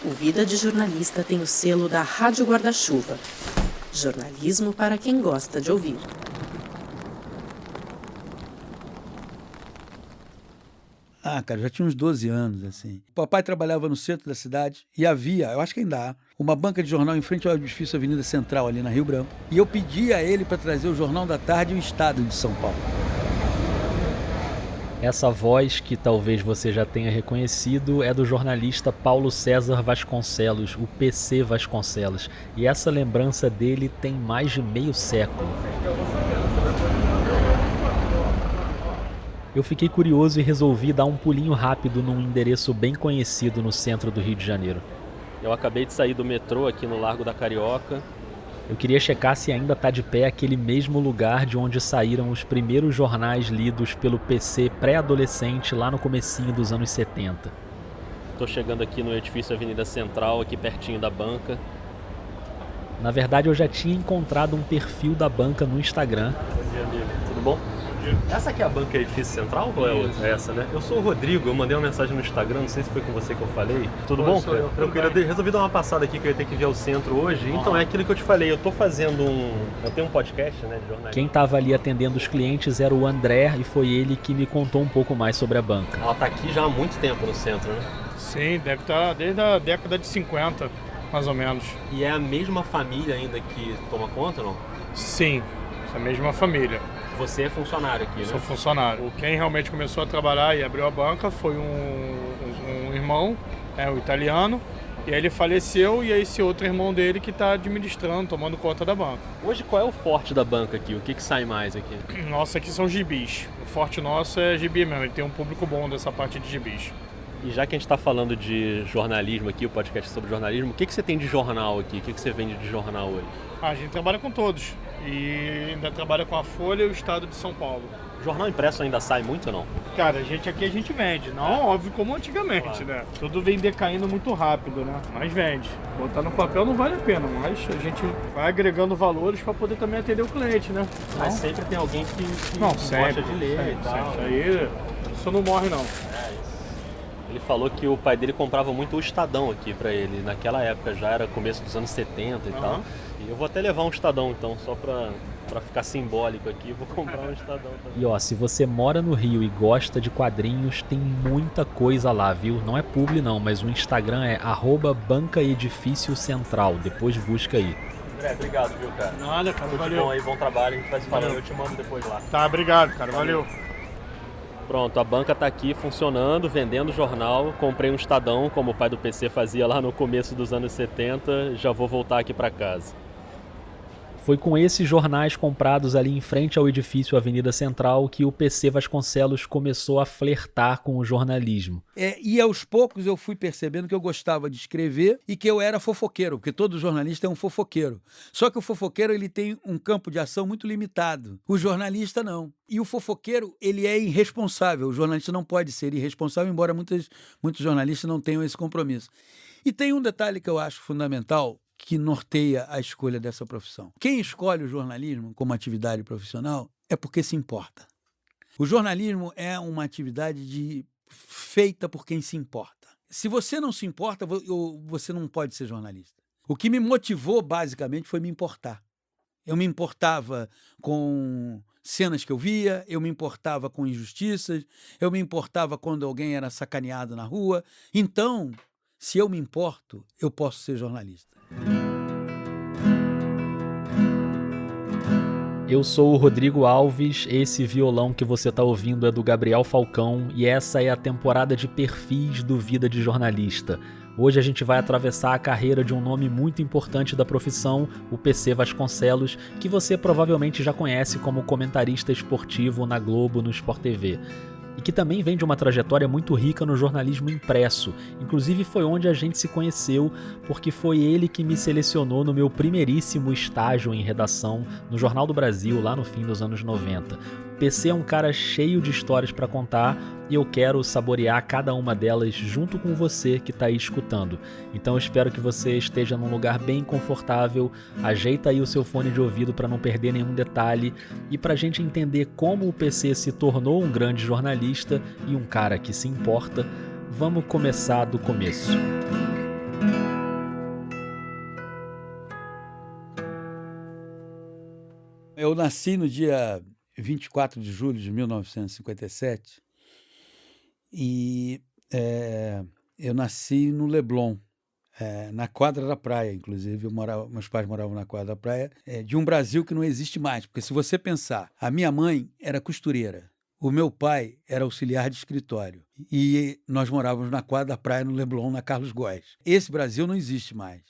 O Vida de Jornalista tem o selo da Rádio Guarda-Chuva. Jornalismo para quem gosta de ouvir. Cara, já tinha uns 12 anos, assim. O papai trabalhava no centro da cidade e havia, eu acho que ainda há, uma banca de jornal em frente ao edifício Avenida Central, ali na Rio Branco. E eu pedi a ele para trazer o Jornal da Tarde e o Estado de São Paulo. Essa voz, que talvez você já tenha reconhecido, é do jornalista Paulo César Vasconcelos, o PC Vasconcelos. E essa lembrança dele tem mais de meio século. Eu fiquei curioso e resolvi dar um pulinho rápido num endereço bem conhecido no centro do Rio de Janeiro. Eu acabei de sair do metrô aqui no Largo da Carioca. Eu queria checar se ainda está de pé aquele mesmo lugar de onde saíram os primeiros jornais lidos pelo PC pré-adolescente lá no comecinho dos anos 70. Estou chegando aqui no edifício Avenida Central, aqui pertinho da banca. Na verdade, eu já tinha encontrado um perfil da banca no Instagram. Bom dia, amigo. Tudo bom? Essa aqui é a banca Edifício Central ou é outra? É essa, né? Eu sou o Rodrigo, eu mandei uma mensagem no Instagram, não sei se foi com você que eu falei. Tudo bom? Tranquilo, eu resolvi dar uma passada aqui que eu ia ter que vir ao centro hoje. Então é aquilo que eu te falei, eu tô fazendo eu tenho um podcast, né, de jornalismo. Quem estava ali atendendo os clientes era o André e foi ele que me contou um pouco mais sobre a banca. Ela tá aqui já há muito tempo no centro, né? Sim, deve estar desde a década de 50, mais ou menos. E é a mesma família ainda que toma conta, não? Sim, é a mesma família. Você é funcionário aqui, né? Sou funcionário. Quem realmente começou a trabalhar e abriu a banca foi um irmão, o italiano, e aí ele faleceu e é esse outro irmão dele que está administrando, tomando conta da banca. Hoje qual é o forte da banca aqui? O que sai mais aqui? Nossa, aqui são gibis. O forte nosso é gibi mesmo, ele tem um público bom dessa parte de gibis. E já que a gente está falando de jornalismo aqui, o podcast sobre jornalismo, o que você tem de jornal aqui? O que você vende de jornal hoje? A gente trabalha com todos. E ainda trabalha com a Folha e o Estado de São Paulo. Jornal impresso ainda sai muito ou não? Cara, a gente vende. Não, óbvio, como antigamente, claro, né? Tudo vem decaindo muito rápido, né? Mas vende. Botar no papel não vale a pena, mas a gente vai agregando valores para poder também atender o cliente, né? Mas sempre tem alguém que sempre, gosta de ler sempre, e tal. Sempre. Aí isso não morre, não. Ele falou que o pai dele comprava muito o Estadão aqui pra ele. Naquela época já era começo dos anos 70 e tal. E eu vou até levar um Estadão então, só pra ficar simbólico aqui, vou comprar um Estadão também. E se você mora no Rio e gosta de quadrinhos, tem muita coisa lá, viu? Não é publi não, mas o Instagram é @bancaedifíciocentral. Depois busca aí. André, obrigado, viu, cara? Nada, cara, tudo valeu. Bom aí, bom trabalho, a gente vai se falando, eu te mando depois lá. Tá, obrigado, cara, valeu. Pronto, a banca tá aqui funcionando, vendendo jornal. Comprei um Estadão, como o pai do PC fazia lá no começo dos anos 70. Já vou voltar aqui para casa. Foi com esses jornais comprados ali em frente ao edifício Avenida Central que o PC Vasconcelos começou a flertar com o jornalismo. E aos poucos eu fui percebendo que eu gostava de escrever e que eu era fofoqueiro, porque todo jornalista é um fofoqueiro. Só que o fofoqueiro ele tem um campo de ação muito limitado. O jornalista não. E o fofoqueiro ele é irresponsável. O jornalista não pode ser irresponsável, embora muitos jornalistas não tenham esse compromisso. E tem um detalhe que eu acho fundamental, que norteia a escolha dessa profissão. Quem escolhe o jornalismo como atividade profissional é porque se importa. O jornalismo é uma atividade feita por quem se importa. Se você não se importa, você não pode ser jornalista. O que me motivou, basicamente, foi me importar. Eu me importava com cenas que eu via, eu me importava com injustiças, eu me importava quando alguém era sacaneado na rua. Então, se eu me importo, eu posso ser jornalista. Eu sou o Rodrigo Alves, esse violão que você está ouvindo é do Gabriel Falcão e essa é a temporada de perfis do Vida de Jornalista. Hoje a gente vai atravessar a carreira de um nome muito importante da profissão, o PC Vasconcelos, que você provavelmente já conhece como comentarista esportivo na Globo, no Sport TV. E que também vem de uma trajetória muito rica no jornalismo impresso. Inclusive foi onde a gente se conheceu, porque foi ele que me selecionou no meu primeiríssimo estágio em redação no Jornal do Brasil, lá no fim dos anos 90. PC é um cara cheio de histórias para contar e eu quero saborear cada uma delas junto com você que está aí escutando. Então eu espero que você esteja num lugar bem confortável, ajeita aí o seu fone de ouvido para não perder nenhum detalhe e para a gente entender como o PC se tornou um grande jornalista e um cara que se importa, vamos começar do começo. Eu nasci no dia 24 de julho de 1957 e eu nasci no Leblon, na quadra da praia, inclusive. Meus pais moravam na quadra da praia, de um Brasil que não existe mais. Porque se você pensar, a minha mãe era costureira, o meu pai era auxiliar de escritório e nós morávamos na quadra da praia no Leblon, na Carlos Góes. Esse Brasil não existe mais.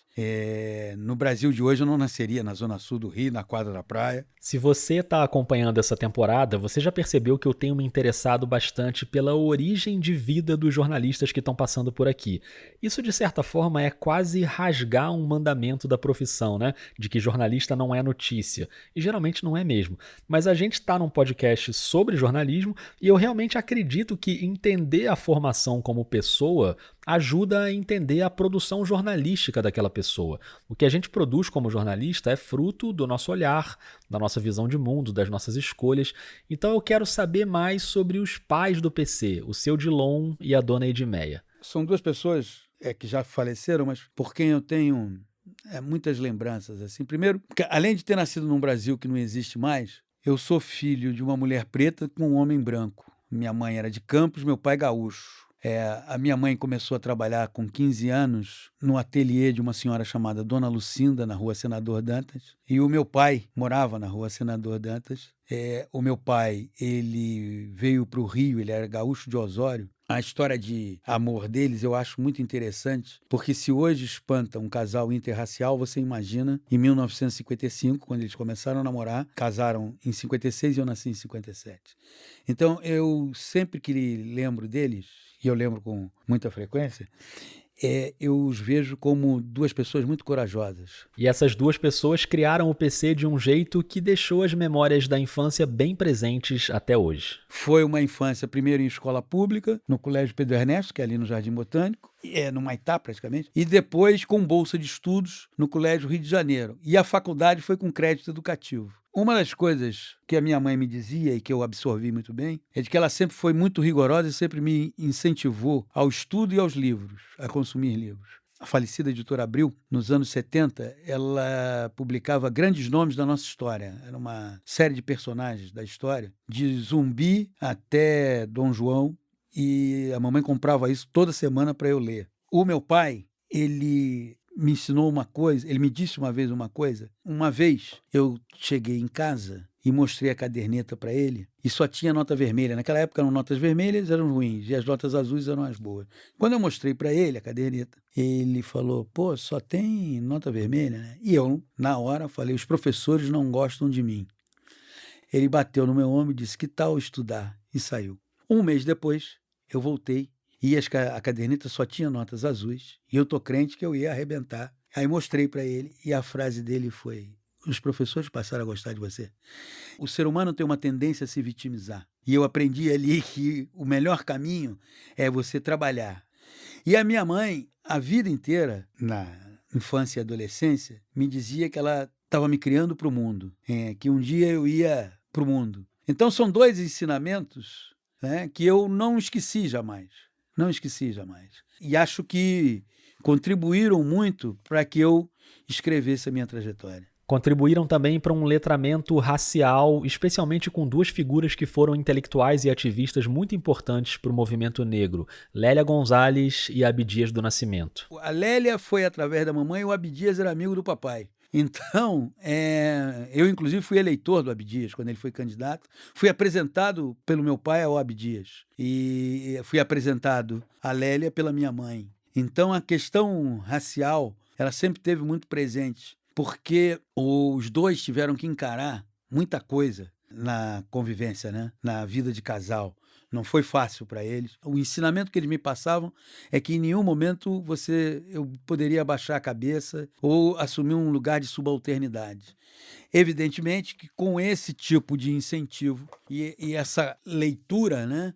No Brasil de hoje eu não nasceria na Zona Sul do Rio, na quadra da praia. Se você está acompanhando essa temporada, você já percebeu que eu tenho me interessado bastante pela origem de vida dos jornalistas que estão passando por aqui. Isso, de certa forma, é quase rasgar um mandamento da profissão, né? De que jornalista não é notícia. E geralmente não é mesmo. Mas a gente está num podcast sobre jornalismo e eu realmente acredito que entender a formação como pessoa ajuda a entender a produção jornalística daquela pessoa. O que a gente produz como jornalista é fruto do nosso olhar, da nossa visão de mundo, das nossas escolhas. Então eu quero saber mais sobre os pais do PC, o seu Dilon e a dona Edmeia. São duas pessoas que já faleceram, mas por quem eu tenho muitas lembranças. Assim. Primeiro, porque, além de ter nascido num Brasil que não existe mais, eu sou filho de uma mulher preta com um homem branco. Minha mãe era de Campos, meu pai gaúcho. A minha mãe começou a trabalhar com 15 anos no ateliê de uma senhora chamada Dona Lucinda, na Rua Senador Dantas. E o meu pai morava na Rua Senador Dantas. O meu pai, ele veio para o Rio, ele era gaúcho de Osório. A história de amor deles eu acho muito interessante, porque se hoje espanta um casal interracial, você imagina em 1955, quando eles começaram a namorar, casaram em 56 e eu nasci em 57. Então eu sempre que lembro deles, e eu lembro com muita frequência, eu os vejo como duas pessoas muito corajosas. E essas duas pessoas criaram o PC de um jeito que deixou as memórias da infância bem presentes até hoje. Foi uma infância primeiro em escola pública, no Colégio Pedro Ernesto, que é ali no Jardim Botânico, no Maitá praticamente, e depois com bolsa de estudos no Colégio Rio de Janeiro. E a faculdade foi com crédito educativo. Uma das coisas que a minha mãe me dizia e que eu absorvi muito bem é de que ela sempre foi muito rigorosa e sempre me incentivou ao estudo e aos livros, a consumir livros. A falecida editora Abril, nos anos 70, ela publicava grandes nomes da nossa história. Era uma série de personagens da história, de Zumbi até Dom João, e a mamãe comprava isso toda semana para eu ler. O meu pai, ele me ensinou uma coisa, ele me disse uma vez uma coisa. Uma vez eu cheguei em casa e mostrei a caderneta para ele e só tinha nota vermelha. Naquela época eram notas vermelhas, eram ruins, e as notas azuis eram as boas. Quando eu mostrei para ele a caderneta, ele falou, pô, só tem nota vermelha, né? E eu, na hora, falei, os professores não gostam de mim. Ele bateu no meu ombro e disse, que tal estudar? E saiu. Um mês depois, eu voltei e a caderneta só tinha notas azuis e eu tô crente que eu ia arrebentar. Aí mostrei para ele e a frase dele foi, os professores passaram a gostar de você. O ser humano tem uma tendência a se vitimizar. E eu aprendi ali que o melhor caminho é você trabalhar. E a minha mãe, a vida inteira, na infância e adolescência, me dizia que ela estava me criando para o mundo, que um dia eu ia para o mundo. Então são dois ensinamentos, né, que eu não esqueci jamais. Não esqueci jamais. E acho que contribuíram muito para que eu escrevesse a minha trajetória. Contribuíram também para um letramento racial, especialmente com duas figuras que foram intelectuais e ativistas muito importantes para o movimento negro, Lélia Gonzalez e Abdias do Nascimento. A Lélia foi através da mamãe e o Abdias era amigo do papai. Então, eu inclusive fui eleitor do Abdias quando ele foi candidato. Fui apresentado pelo meu pai ao Abdias e fui apresentado à Lélia pela minha mãe. Então, a questão racial, ela sempre esteve muito presente, porque os dois tiveram que encarar muita coisa na convivência, né? Na vida de casal. Não foi fácil para eles. O ensinamento que eles me passavam é que em nenhum momento eu poderia abaixar a cabeça ou assumir um lugar de subalternidade. Evidentemente que com esse tipo de incentivo e essa leitura, né,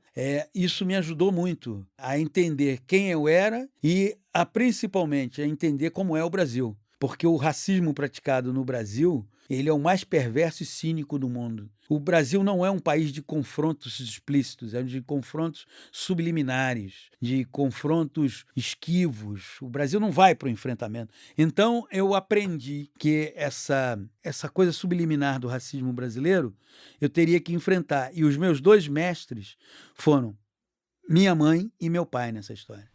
isso me ajudou muito a entender quem eu era e principalmente a entender como é o Brasil. Porque o racismo praticado no Brasil ele é o mais perverso e cínico do mundo. O Brasil não é um país de confrontos explícitos, é de confrontos subliminares, de confrontos esquivos. O Brasil não vai para o enfrentamento. Então, eu aprendi que essa coisa subliminar do racismo brasileiro eu teria que enfrentar. E os meus 2 mestres foram minha mãe e meu pai nessa história.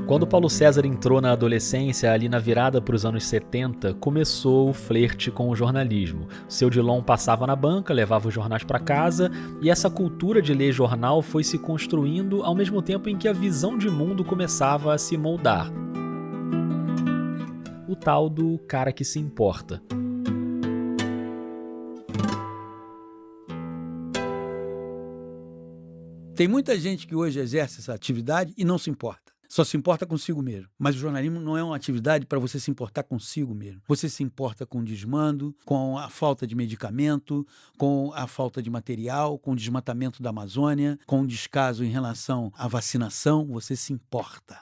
Quando Paulo César entrou na adolescência, ali na virada para os anos 70, começou o flerte com o jornalismo. Seu Dilon passava na banca, levava os jornais para casa, e essa cultura de ler jornal foi se construindo ao mesmo tempo em que a visão de mundo começava a se moldar. O tal do cara que se importa. Tem muita gente que hoje exerce essa atividade e não se importa. Só se importa consigo mesmo. Mas o jornalismo não é uma atividade para você se importar consigo mesmo. Você se importa com o desmando, com a falta de medicamento, com a falta de material, com o desmatamento da Amazônia, com o descaso em relação à vacinação. Você se importa.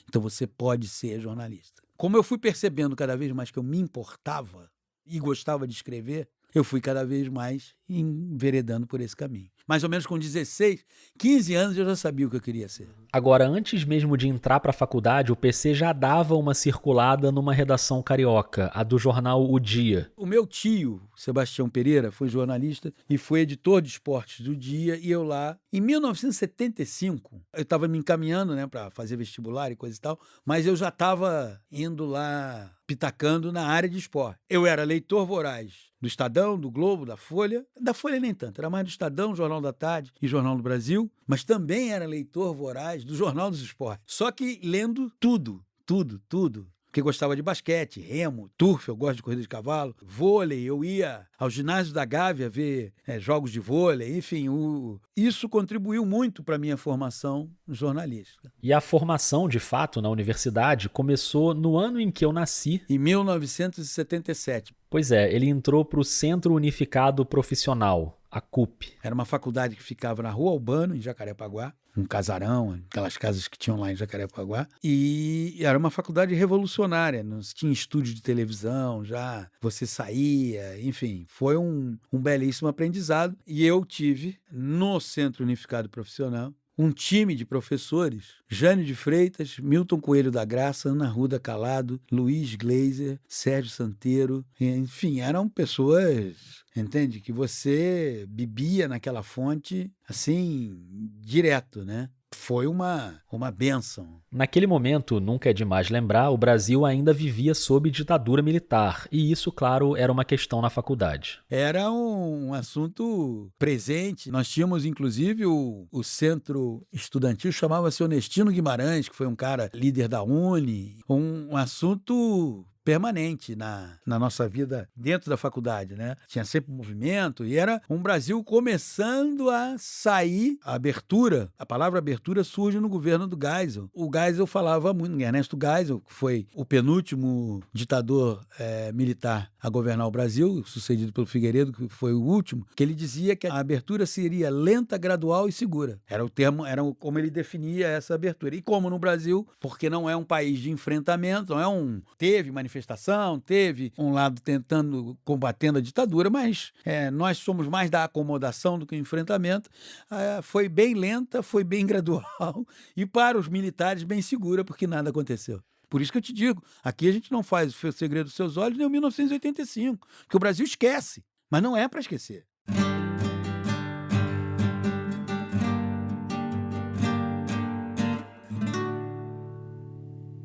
Então você pode ser jornalista. Como eu fui percebendo cada vez mais que eu me importava e gostava de escrever, eu fui cada vez mais enveredando por esse caminho. Mais ou menos com 16, 15 anos eu já sabia o que eu queria ser. Agora, antes mesmo de entrar para a faculdade, o PC já dava uma circulada numa redação carioca, a do jornal O Dia. O meu tio, Sebastião Pereira, foi jornalista e foi editor de esportes do Dia, e eu lá, em 1975, eu estava me encaminhando, né, para fazer vestibular e coisa e tal, mas eu já estava indo lá pitacando na área de esporte. Eu era leitor voraz do Estadão, do Globo, da Folha nem tanto, era mais do Estadão, Jornal da Tarde e Jornal do Brasil, mas também era leitor voraz do Jornal dos Esportes. Só que lendo tudo. Porque gostava de basquete, remo, turf, eu gosto de corrida de cavalo, vôlei, eu ia ao ginásio da Gávea ver jogos de vôlei, enfim, isso contribuiu muito para a minha formação jornalística. E a formação, de fato, na universidade começou no ano em que eu nasci. Em 1977. Pois é, ele entrou para o Centro Unificado Profissional, a CUP. Era uma faculdade que ficava na Rua Albano, em Jacarepaguá, um casarão, aquelas casas que tinham lá em Jacarepaguá, e era uma faculdade revolucionária, não tinha estúdio de televisão, já você saía, enfim, foi um belíssimo aprendizado, e eu tive, no Centro Unificado Profissional, um time de professores, Jânio de Freitas, Milton Coelho da Graça, Ana Ruda Calado, Luiz Gleiser, Sérgio Santeiro, enfim, eram pessoas, entende, que você bebia naquela fonte, assim, direto, né? Foi uma bênção. Naquele momento, nunca é demais lembrar, o Brasil ainda vivia sob ditadura militar, e isso, claro, era uma questão na faculdade. Era um assunto presente. Nós tínhamos, inclusive, o centro estudantil, chamava-se Onestino Guimarães, que foi um cara líder da Uni, um assunto permanente na nossa vida dentro da faculdade, né? Tinha sempre movimento e era um Brasil começando a sair, a palavra abertura surge no governo do Geisel. O Geisel falava muito, Ernesto Geisel, que foi o penúltimo ditador militar a governar o Brasil, sucedido pelo Figueiredo, que foi o último, que ele dizia que a abertura seria lenta, gradual e segura. Era o termo, como ele definia essa abertura. E como no Brasil, porque não é um país de enfrentamento, teve manifestação, teve um lado combatendo a ditadura, mas nós somos mais da acomodação do que o enfrentamento. Foi bem lenta, foi bem gradual e para os militares bem segura, porque nada aconteceu. Por isso que eu te digo, aqui a gente não faz o segredo dos seus olhos nem o 1985, porque o Brasil esquece, mas não é para esquecer.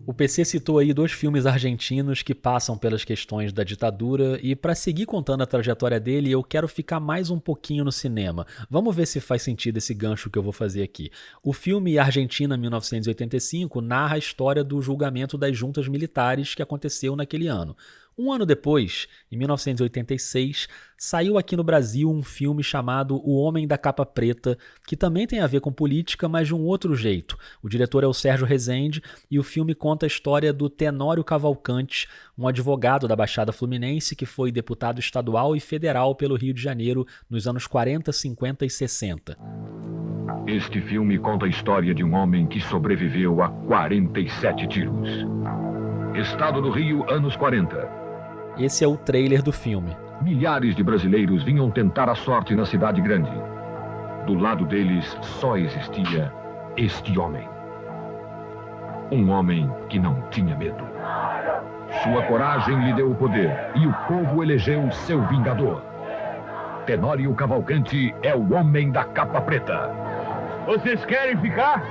O PC citou aí 2 filmes argentinos que passam pelas questões da ditadura e para seguir contando a trajetória dele, eu quero ficar mais um pouquinho no cinema. Vamos ver se faz sentido esse gancho que eu vou fazer aqui. O filme Argentina 1985 narra a história do julgamento das juntas militares que aconteceu naquele ano. Um ano depois, em 1986, saiu aqui no Brasil um filme chamado O Homem da Capa Preta, que também tem a ver com política, mas de um outro jeito. O diretor é o Sérgio Rezende e o filme conta a história do Tenório Cavalcante, um advogado da Baixada Fluminense que foi deputado estadual e federal pelo Rio de Janeiro nos anos 40, 50 e 60. Este filme conta a história de um homem que sobreviveu a 47 tiros. Estado do Rio, anos 40. Esse é o trailer do filme. Milhares de brasileiros vinham tentar a sorte na cidade grande. Do lado deles só existia este homem. Um homem que não tinha medo. Sua coragem lhe deu o poder e o povo elegeu seu vingador. Tenório Cavalcante é o Homem da Capa Preta. Vocês querem ficar?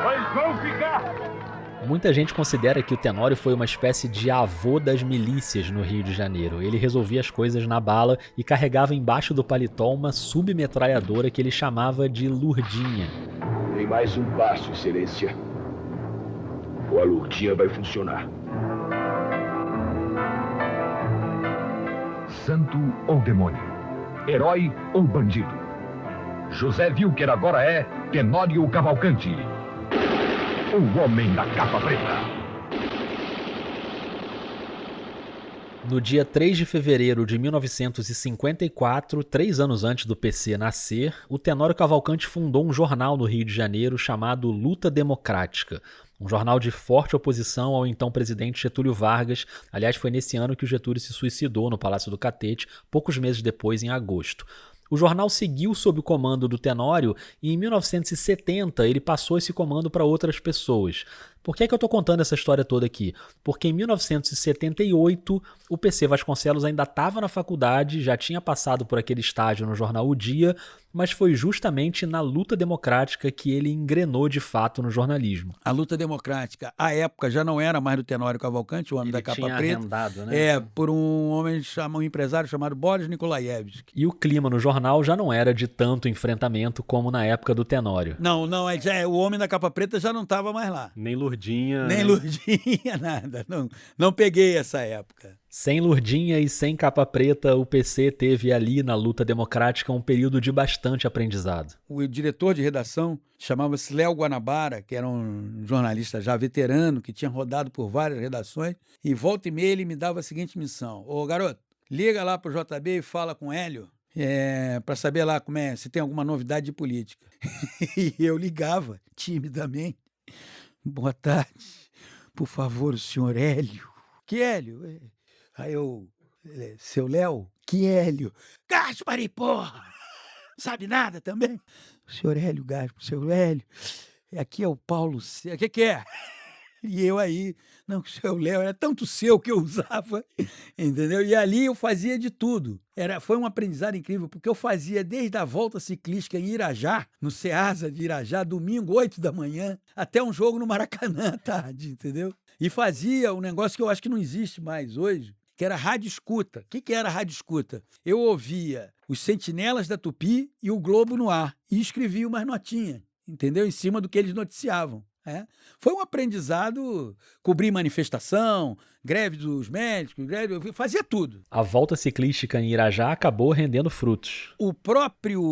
Pois vão ficar! Muita gente considera que o Tenório foi uma espécie de avô das milícias no Rio de Janeiro. Ele resolvia as coisas na bala e carregava embaixo do paletó uma submetralhadora que ele chamava de Lurdinha. Tem mais um passo, excelência. Ou a Lurdinha vai funcionar. Santo ou demônio? Herói ou bandido? José Wilker agora é Tenório Cavalcante. O Homem da Capa Preta. No dia 3 de fevereiro de 1954, 3 anos antes do PC nascer, o Tenório Cavalcante fundou um jornal no Rio de Janeiro chamado Luta Democrática. Um jornal de forte oposição ao então presidente Getúlio Vargas. Aliás, foi nesse ano que o Getúlio se suicidou no Palácio do Catete, poucos meses depois, em agosto. O jornal seguiu sob o comando do Tenório e em 1970 ele passou esse comando para outras pessoas. Por que é que eu estou contando essa história toda aqui? Porque em 1978 o PC Vasconcelos ainda estava na faculdade, já tinha passado por aquele estágio no jornal O Dia, mas foi justamente na Luta Democrática que ele engrenou de fato no jornalismo. A Luta Democrática, à época, já não era mais do Tenório Cavalcante, o homem da capa preta. Arrendado, né? Por um empresário chamado Boris Nikolaevski. E o clima no jornal já não era de tanto enfrentamento como na época do Tenório. Não, o homem da capa preta já não estava mais lá. Nem Lurdinha. Nem Lurdinha, nada. Não peguei essa época. Sem Lurdinha e sem capa preta, o PC teve ali na Luta Democrática um período de bastante aprendizado. O diretor de redação chamava-se Léo Guanabara, que era um jornalista já veterano, que tinha rodado por várias redações, e volta e meia ele me dava a seguinte missão: ô garoto, liga lá pro JB e fala com o Hélio, para saber lá se tem alguma novidade de política. E eu ligava timidamente. Boa tarde, por favor, o senhor Hélio. Que Hélio? Aí eu, seu Léo, que Hélio? Gaspari, porra! Sabe nada também? O senhor Hélio Gaspari, seu Hélio, aqui é o Paulo C. O que é? E eu aí, não, o seu Léo era tanto seu que eu usava, entendeu? E ali eu fazia de tudo. Foi um aprendizado incrível, porque eu fazia desde a volta ciclística em Irajá, no Ceasa de Irajá, domingo, 8 da manhã, até um jogo no Maracanã à tarde, entendeu? E fazia um negócio que eu acho que não existe mais hoje, que era rádio escuta. O que era rádio escuta? Eu ouvia os Sentinelas da Tupi e o Globo no ar, e escrevia umas notinhas, entendeu? Em cima do que eles noticiavam. Foi um aprendizado, cobrir manifestação, greve dos médicos, fazia tudo. A volta ciclística em Irajá acabou rendendo frutos. O próprio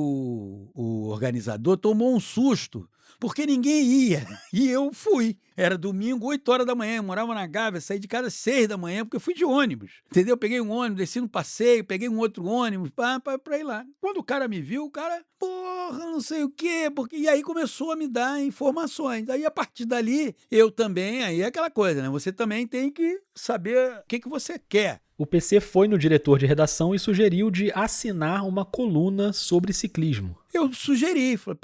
organizador tomou um susto, porque ninguém ia, e eu fui. Era domingo, 8 horas da manhã, eu morava na Gávea, saí de casa às 6 da manhã, porque eu fui de ônibus, entendeu? Peguei um ônibus, desci no passeio, peguei um outro ônibus, pra ir lá. Quando o cara me viu, o cara, porra, não sei o quê, e aí começou a me dar informações. Aí, a partir dali, eu também, aí é aquela coisa, né? Você também tem que saber o que você quer. O PC foi no diretor de redação e sugeriu de assinar uma coluna sobre ciclismo. Eu sugeri, falei,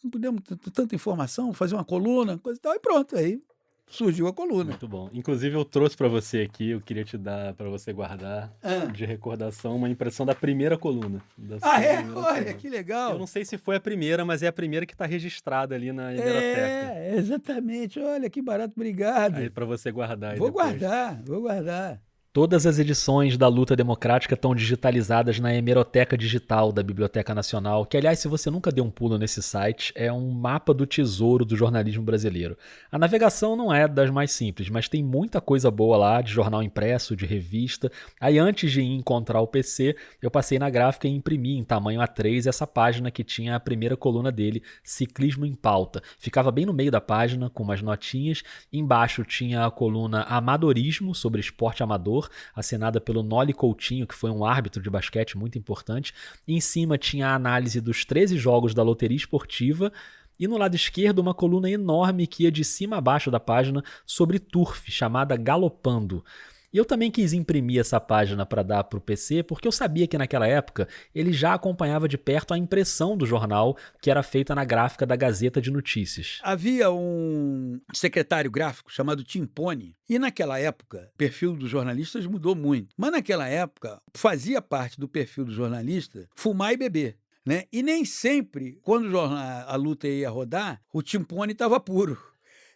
não podemos ter tanta informação, fazer uma coluna, coisa e tal, e pronto, aí surgiu a coluna. Muito bom. Inclusive eu trouxe para você aqui, eu queria te dar para você guardar de recordação uma impressão da primeira coluna. Olha, coluna. Que legal. Eu não sei se foi a primeira, mas é a primeira que está registrada ali na Hemeroteca. Exatamente. Olha, que barato, obrigado. Aí para você guardar. Vou guardar. Todas as edições da Luta Democrática estão digitalizadas na hemeroteca digital da Biblioteca Nacional, que, aliás, se você nunca deu um pulo nesse site, é um mapa do tesouro do jornalismo brasileiro. A navegação não é das mais simples, mas tem muita coisa boa lá, de jornal impresso, de revista. Aí, antes de ir encontrar o PC, eu passei na gráfica e imprimi em tamanho A3 essa página que tinha a primeira coluna dele, Ciclismo em Pauta. Ficava bem no meio da página, com umas notinhas. Embaixo tinha a coluna Amadorismo, sobre esporte amador, assinada pelo Noli Coutinho, que foi um árbitro de basquete muito importante. Em cima tinha a análise dos 13 jogos da loteria esportiva e no lado esquerdo uma coluna enorme que ia de cima a baixo da página sobre turf, chamada Galopando. E eu também quis imprimir essa página para dar para o PC, porque eu sabia que naquela época ele já acompanhava de perto a impressão do jornal, que era feita na gráfica da Gazeta de Notícias. Havia um secretário gráfico chamado Timpone, e naquela época o perfil dos jornalistas mudou muito. Mas naquela época fazia parte do perfil do jornalista fumar e beber, né? E nem sempre, quando a luta ia rodar, o Timpone estava puro.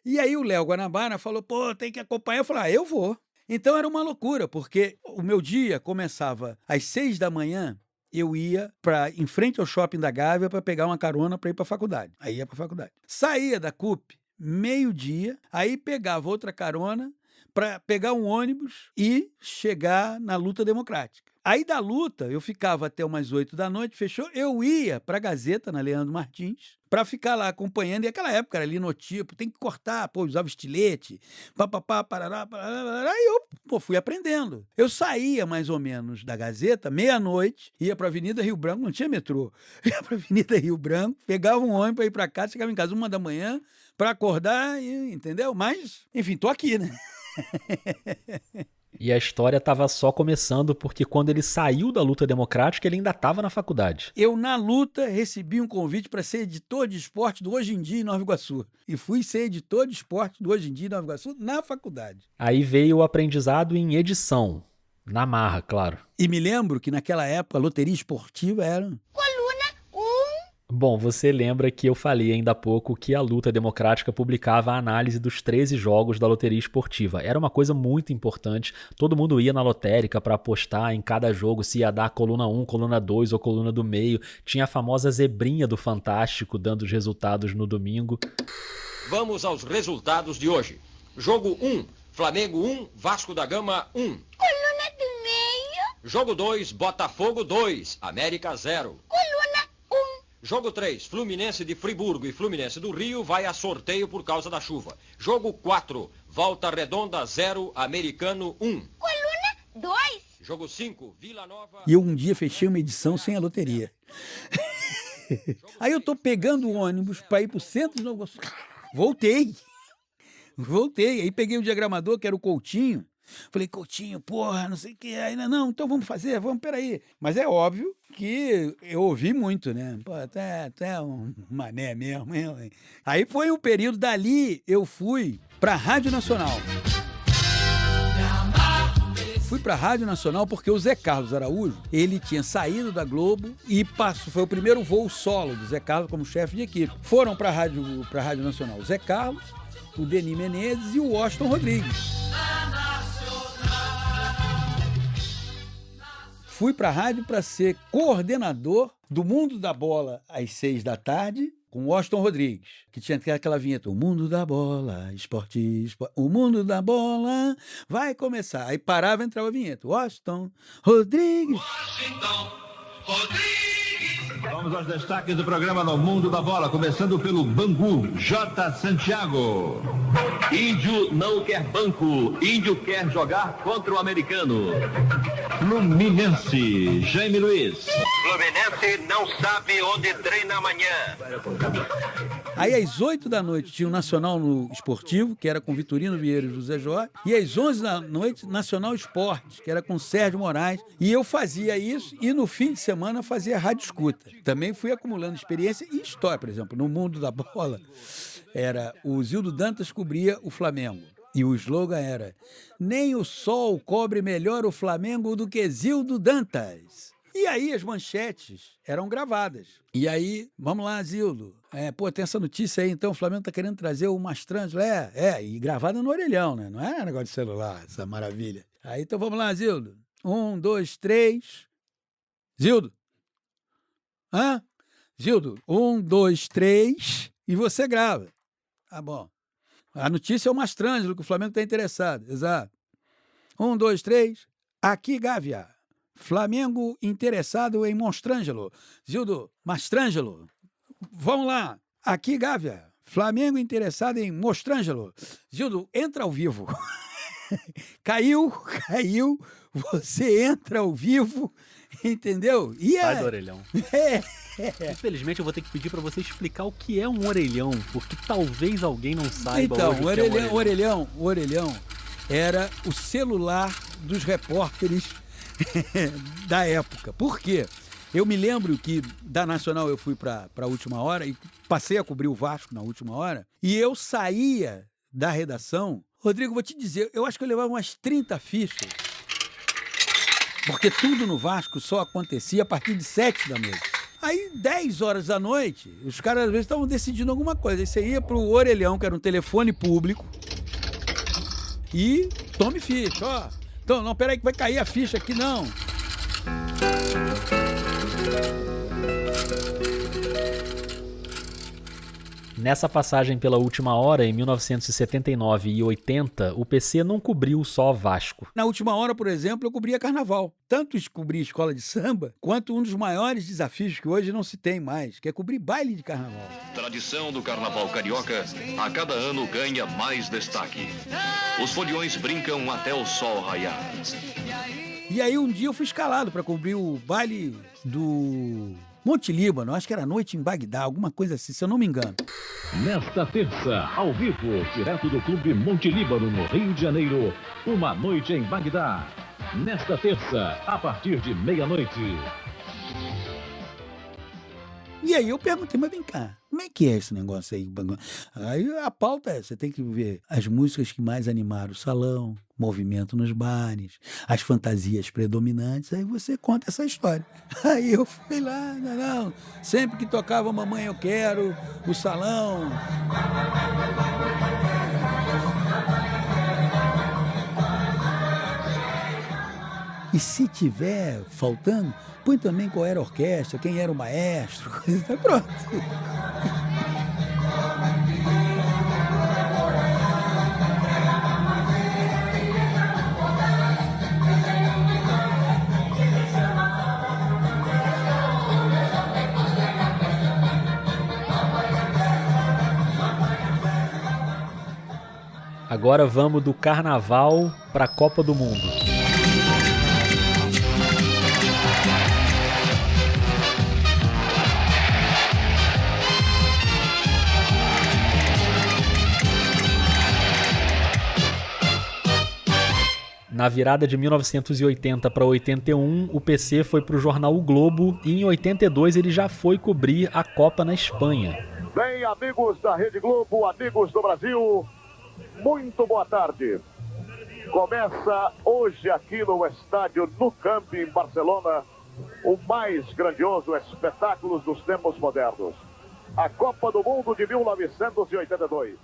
E aí o Léo Guanabara falou, pô, tem que acompanhar. Eu falei, eu vou. Então era uma loucura, porque o meu dia começava às 6 da manhã, eu ia em frente ao shopping da Gávea para pegar uma carona para ir para a faculdade. Aí ia para a faculdade. Saía da CUP, meio-dia, aí pegava outra carona para pegar um ônibus e chegar na Luta Democrática. Aí da luta, eu ficava até umas 8 da noite, fechou, eu ia para a Gazeta, na Leandro Martins, para ficar lá acompanhando, e naquela época era linotipo, tem que cortar, usava estilete, papapá, parará, e eu fui aprendendo. Eu saía mais ou menos da Gazeta, meia-noite, ia para a Avenida Rio Branco, não tinha metrô, ia para a Avenida Rio Branco, pegava um ônibus para ir para casa, chegava em casa 1 da manhã, para acordar, entendeu? Mas, enfim, tô aqui, né? E a história estava só começando porque quando ele saiu da Luta Democrática, ele ainda estava na faculdade. Eu, na luta, recebi um convite para ser editor de esporte do Hoje em Dia em Nova Iguaçu. E fui ser editor de esporte do Hoje em Dia em Nova Iguaçu na faculdade. Aí veio o aprendizado em edição, na marra, claro. E me lembro que naquela época a loteria esportiva era... Bom, você lembra que eu falei ainda há pouco que a Luta Democrática publicava a análise dos 13 jogos da loteria esportiva. Era uma coisa muito importante, todo mundo ia na lotérica para apostar em cada jogo, se ia dar coluna 1, coluna 2 ou coluna do meio. Tinha a famosa zebrinha do Fantástico dando os resultados no domingo. Vamos aos resultados de hoje. Jogo 1, Flamengo 1, Vasco da Gama 1. Coluna do meio. Jogo 2, Botafogo 2, América 0. Coluna 1. Jogo 3, Fluminense de Friburgo e Fluminense do Rio vai a sorteio por causa da chuva. Jogo 4, Volta Redonda 0, Americano 1. Coluna 2. Jogo 5, Vila Nova... E eu um dia fechei uma edição sem a loteria. Aí eu tô pegando o ônibus para ir pro centro de Nova Iguaçu. Voltei. Aí peguei o diagramador, que era o Coutinho. Falei, Coutinho, porra, não sei o que. Ainda não, então vamos fazer, peraí. Mas é óbvio que eu ouvi muito, né? Pô, até um mané mesmo. Hein? Aí foi um período, dali eu fui pra Rádio Nacional. Fui pra Rádio Nacional porque o Zé Carlos Araújo, ele tinha saído da Globo e foi o primeiro voo solo do Zé Carlos como chefe de equipe. Foram pra Rádio Nacional o Zé Carlos, o Denis Menezes e o Washington Rodrigues. Fui para a rádio para ser coordenador do Mundo da Bola às 6 da tarde, com Washington Rodrigues, que tinha aquela vinheta, o mundo da bola, esporte, o mundo da bola vai começar. Aí parava e entrava a vinheta, Washington Rodrigues. Vamos aos destaques do programa No Mundo da Bola, começando pelo Bangu, J. Santiago. Índio não quer banco, Índio quer jogar contra o americano. Fluminense, Jaime Luiz. Fluminense não sabe onde treina amanhã. Aí às 8 da noite tinha o Nacional no Esportivo, que era com Vitorino Vieira e José Jorge, e às 11 da noite Nacional Esporte, que era com Sérgio Moraes, e eu fazia isso, e no fim de semana fazia rádio escuta. Também fui acumulando experiência e história, por exemplo, no Mundo da Bola, era o Zildo Dantas cobria o Flamengo, e o slogan era, nem o sol cobre melhor o Flamengo do que Zildo Dantas. E aí as manchetes eram gravadas. E aí, vamos lá, Zildo. Tem essa notícia aí, então, o Flamengo tá querendo trazer o Mastrangelo. E gravada no orelhão, né? Não é negócio de celular, essa maravilha. Aí, então vamos lá, Zildo. 1, 2, 3. Zildo. Hã? Zildo, 1, 2, 3 e você grava. Tá bom. A notícia é o Mastrangelo, que o Flamengo está interessado. Exato. 1, 2, 3. Aqui, Gávea. Flamengo interessado em Mastrangelo. Zildo, Mastrangelo. Vamos lá. Aqui, Gávea. Flamengo interessado em Mastrangelo. Zildo, entra ao vivo. Caiu. Você entra ao vivo, entendeu? E Sai do orelhão. Infelizmente eu vou ter que pedir para você explicar o que é um orelhão, porque talvez alguém não saiba. Então, hoje o orelhão era o celular dos repórteres da época. Por quê? Eu me lembro que da Nacional eu fui para a Última Hora e passei a cobrir o Vasco na Última Hora, e eu saía da redação. Rodrigo, vou te dizer, eu acho que eu levava umas 30 fichas, porque tudo no Vasco só acontecia a partir de 7 da noite. Aí, 10 horas da noite, os caras às vezes estavam decidindo alguma coisa. Aí você ia pro orelhão, que era um telefone público, e tome ficha, ó. Então, não, peraí que vai cair a ficha aqui, não. Nessa passagem pela Última Hora, em 1979 e 80, o PC não cobriu só Vasco. Na Última Hora, por exemplo, eu cobria carnaval. Tanto cobrir escola de samba, quanto um dos maiores desafios que hoje não se tem mais, que é cobrir baile de carnaval. Tradição do carnaval carioca, a cada ano ganha mais destaque. Os foliões brincam até o sol raiar. E aí um dia eu fui escalado para cobrir o baile do Monte Líbano, acho que era Noite em Bagdá, alguma coisa assim, se eu não me engano. Nesta terça, ao vivo, direto do Clube Monte Líbano, no Rio de Janeiro, uma noite em Bagdá. Nesta terça, a partir de meia-noite. E aí eu perguntei, mas vem cá, como é que é esse negócio aí? Aí a pauta é, você tem que ver as músicas que mais animaram o salão, movimento nos bares, as fantasias predominantes, aí você conta essa história. Aí eu fui lá, não, sempre que tocava Mamãe Eu Quero, o salão... E se tiver faltando, põe também qual era a orquestra, quem era o maestro, coisa, pronto. Agora vamos do Carnaval para a Copa do Mundo. Na virada de 1980 para 81, o PC foi para o jornal O Globo e em 82 ele já foi cobrir a Copa na Espanha. Bem, amigos da Rede Globo, amigos do Brasil, muito boa tarde. Começa hoje aqui no estádio Nou Camp, em Barcelona, o mais grandioso espetáculo dos tempos modernos. A Copa do Mundo de 1982.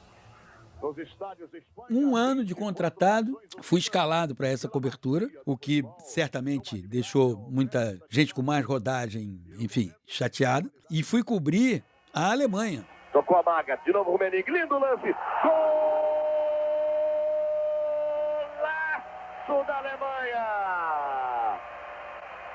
Um ano de contratado, fui escalado para essa cobertura, o que certamente deixou muita gente com mais rodagem, enfim, chateada. E fui cobrir a Alemanha. Tocou a maga, de novo o Rummenigge, lindo lance. Golaço da Alemanha!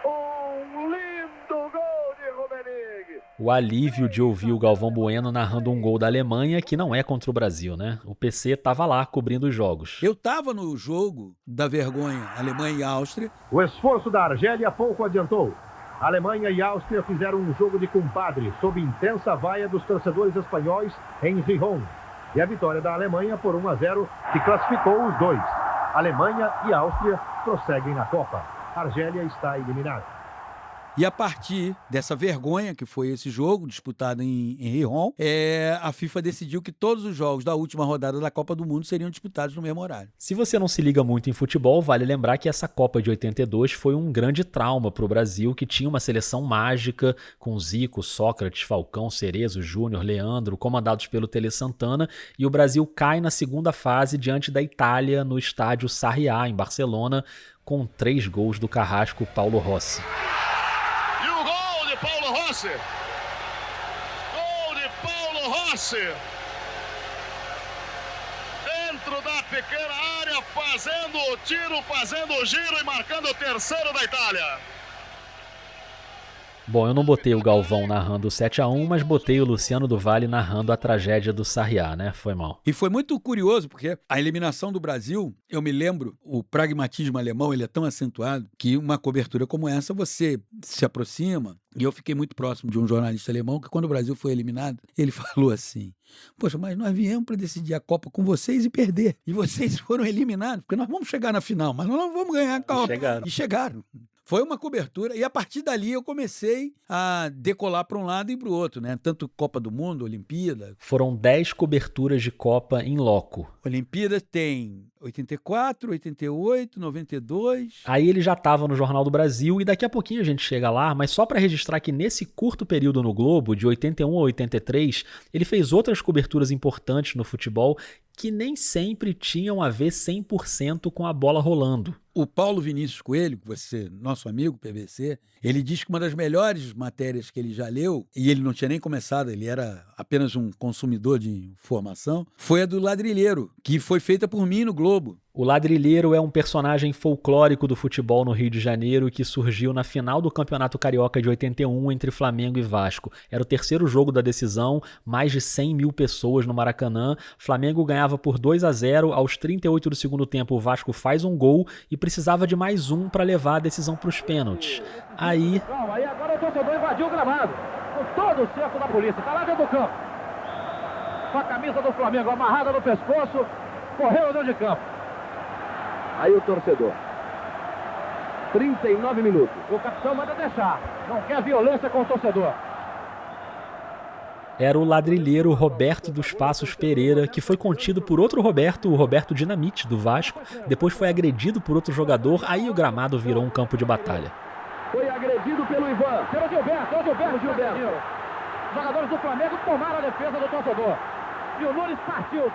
Um lindo gol de Rummenigge! O alívio de ouvir o Galvão Bueno narrando um gol da Alemanha, que não é contra o Brasil, né? O PC tava lá cobrindo os jogos. Eu tava no jogo da vergonha Alemanha e Áustria. O esforço da Argélia pouco adiantou. A Alemanha e a Áustria fizeram um jogo de compadre, sob intensa vaia dos torcedores espanhóis em Gijón. E a vitória da Alemanha por 1-0, que classificou os dois. Alemanha e Áustria prosseguem na Copa. A Argélia está eliminada. E a partir dessa vergonha que foi esse jogo, disputado em Rijon, a FIFA decidiu que todos os jogos da última rodada da Copa do Mundo seriam disputados no mesmo horário. Se você não se liga muito em futebol, vale lembrar que essa Copa de 82 foi um grande trauma para o Brasil, que tinha uma seleção mágica, com Zico, Sócrates, Falcão, Cerezo, Júnior, Leandro, comandados pelo Tele Santana, e o Brasil cai na segunda fase diante da Itália no estádio Sarriá, em Barcelona, com 3 gols do carrasco Paulo Rossi. E o gol de Paulo Rossi! Gol de Paulo Rossi! Dentro da pequena área, fazendo o tiro, fazendo o giro e marcando o terceiro da Itália. Bom, eu não botei o Galvão narrando o 7-1, mas botei o Luciano do Vale narrando a tragédia do Sarriá, né? Foi mal. E foi muito curioso, porque a eliminação do Brasil, eu me lembro, o pragmatismo alemão, ele é tão acentuado, que uma cobertura como essa, você se aproxima, e eu fiquei muito próximo de um jornalista alemão, que quando o Brasil foi eliminado, ele falou assim, poxa, mas nós viemos para decidir a Copa com vocês e perder, e vocês foram eliminados, porque nós vamos chegar na final, mas nós não vamos ganhar a Copa. E chegaram. Foi uma cobertura, e a partir dali eu comecei a decolar para um lado e para o outro, né? Tanto Copa do Mundo, Olimpíada. Foram 10 coberturas de Copa em loco. Olimpíada tem 84, 88, 92... Aí ele já estava no Jornal do Brasil e daqui a pouquinho a gente chega lá, mas só para registrar que nesse curto período no Globo, de 81 a 83, ele fez outras coberturas importantes no futebol que nem sempre tinham a ver 100% com a bola rolando. O Paulo Vinícius Coelho, você, nosso amigo PVC, ele diz que uma das melhores matérias que ele já leu, e ele não tinha nem começado, ele era apenas um consumidor de informação, foi a do Ladrilheiro, que foi feita por mim no Globo. O Ladrilheiro é um personagem folclórico do futebol no Rio de Janeiro que surgiu na final do Campeonato Carioca de 81 entre Flamengo e Vasco. Era o terceiro jogo da decisão, mais de 100 mil pessoas no Maracanã. Flamengo ganhava por 2-0, aos 38 do segundo tempo o Vasco faz um gol e precisava de mais um para levar a decisão para os pênaltis. Aí agora o torcedor invadiu o gramado, com todo o cerco da polícia, está lá dentro do campo. Com a camisa do Flamengo amarrada no pescoço, correu dentro de campo. Aí o torcedor. 39 minutos. O capitão manda deixar. Não quer violência com o torcedor. Era o ladrilheiro Roberto dos Passos Pereira, que foi contido por outro Roberto, o Roberto Dinamite, do Vasco. Depois foi agredido por outro jogador, aí o gramado virou um campo de batalha. Foi agredido pelo Ivan. Pelo Gilberto. Os jogadores do Flamengo tomaram a defesa do torcedor. E o Nunes partiu.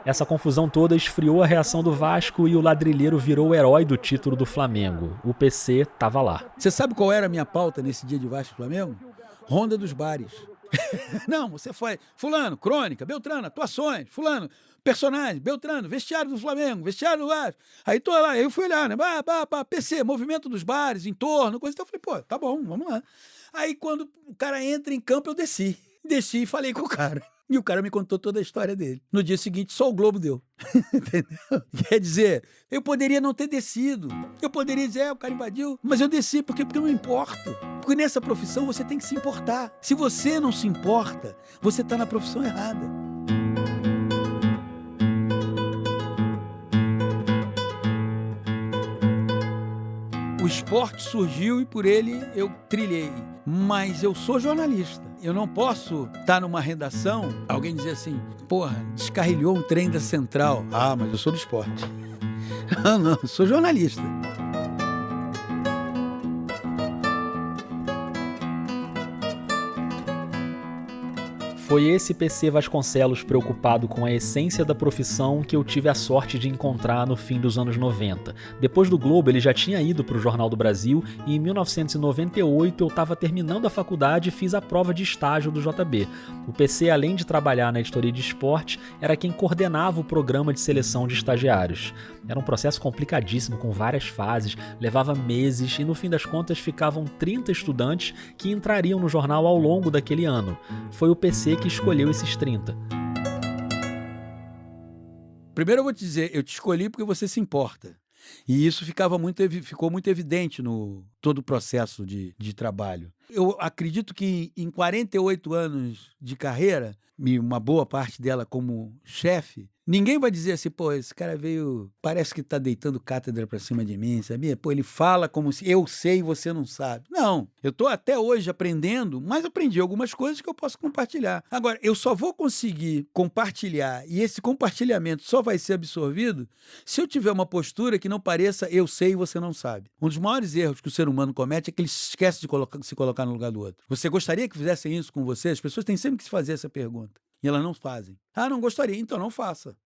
Essa confusão toda esfriou a reação do Vasco e o ladrilheiro virou o herói do título do Flamengo. O PC estava lá. Você sabe qual era a minha pauta nesse dia de Vasco e Flamengo? Ronda dos bares. Não, você foi fulano, crônica, Beltrano, atuações, fulano, personagem, Beltrano, vestiário do Flamengo, vestiário do Vasco. Aí tô lá, eu fui olhar, né? PC, movimento dos bares, entorno, coisa. Então eu falei, pô, tá bom, vamos lá. Aí quando o cara entra em campo, eu desci e falei com o cara. E o cara me contou toda a história dele. No dia seguinte, só o Globo deu. Entendeu? Quer dizer, eu poderia não ter descido. Eu poderia dizer, o cara invadiu. Mas eu desci porque eu não importo. Porque nessa profissão você tem que se importar. Se você não se importa, você está na profissão errada. O esporte surgiu e por ele eu trilhei. Mas eu sou jornalista. Eu não posso estar numa redação, alguém dizer assim, porra, descarrilhou um trem da Central. Ah, mas eu sou do esporte. Não, eu sou jornalista. Foi esse PC Vasconcelos preocupado com a essência da profissão que eu tive a sorte de encontrar no fim dos anos 90. Depois do Globo, ele já tinha ido para o Jornal do Brasil e em 1998 eu estava terminando a faculdade e fiz a prova de estágio do JB. O PC, além de trabalhar na editoria de esporte, era quem coordenava o programa de seleção de estagiários. Era um processo complicadíssimo, com várias fases, levava meses e no fim das contas ficavam 30 estudantes que entrariam no jornal ao longo daquele ano. Foi o PC que escolheu esses 30. Primeiro eu vou te dizer, eu te escolhi porque você se importa. E isso ficou muito evidente no todo o processo de trabalho. Eu acredito que em 48 anos de carreira, e uma boa parte dela como chefe, ninguém vai dizer assim, pô, esse cara veio, parece que tá deitando cátedra pra cima de mim, sabia? Pô, ele fala como se eu sei e você não sabe. Não, eu tô até hoje aprendendo, mas aprendi algumas coisas que eu posso compartilhar. Agora, eu só vou conseguir compartilhar, e esse compartilhamento só vai ser absorvido se eu tiver uma postura que não pareça eu sei e você não sabe. Um dos maiores erros que o ser humano comete é que ele esquece de se colocar no lugar do outro. Você gostaria que fizessem isso com você? As pessoas têm sempre que se fazer essa pergunta. E elas não fazem. Ah, não gostaria, então não faça.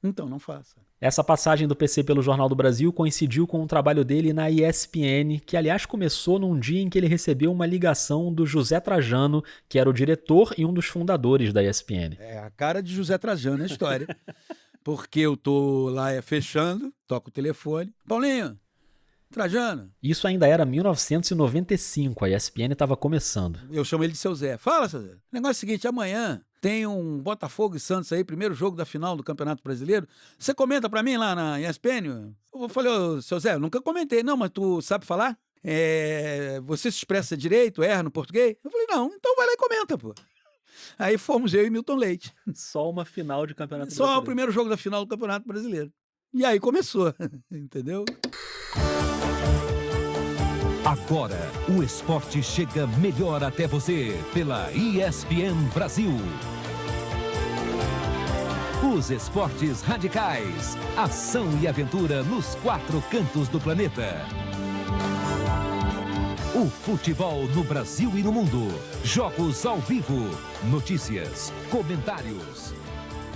Então não faça. Essa passagem do PC pelo Jornal do Brasil coincidiu com o trabalho dele na ESPN, que aliás começou num dia em que ele recebeu uma ligação do José Trajano, que era o diretor e um dos fundadores da ESPN. É a cara de José Trajano a história. Porque eu tô lá fechando, toco o telefone. Paulinho, Trajano. Isso ainda era 1995, a ESPN estava começando. Eu chamo ele de seu Zé. Fala, seu Zé. O negócio é o seguinte, amanhã tem um Botafogo e Santos aí, primeiro jogo da final do Campeonato Brasileiro. Você comenta pra mim lá na ESPN? Eu falei, ô, seu Zé, eu nunca comentei. Não, mas tu sabe falar? Você se expressa direito, erra no português? Eu falei, não, então vai lá e comenta, pô. Aí fomos eu e Milton Leite. Só uma final de Campeonato Brasileiro. Só o primeiro jogo da final do Campeonato Brasileiro. E aí começou, entendeu? Agora, o esporte chega melhor até você pela ESPN Brasil. Os esportes radicais, ação e aventura nos 4 cantos do planeta. O futebol no Brasil e no mundo. Jogos ao vivo, notícias, comentários.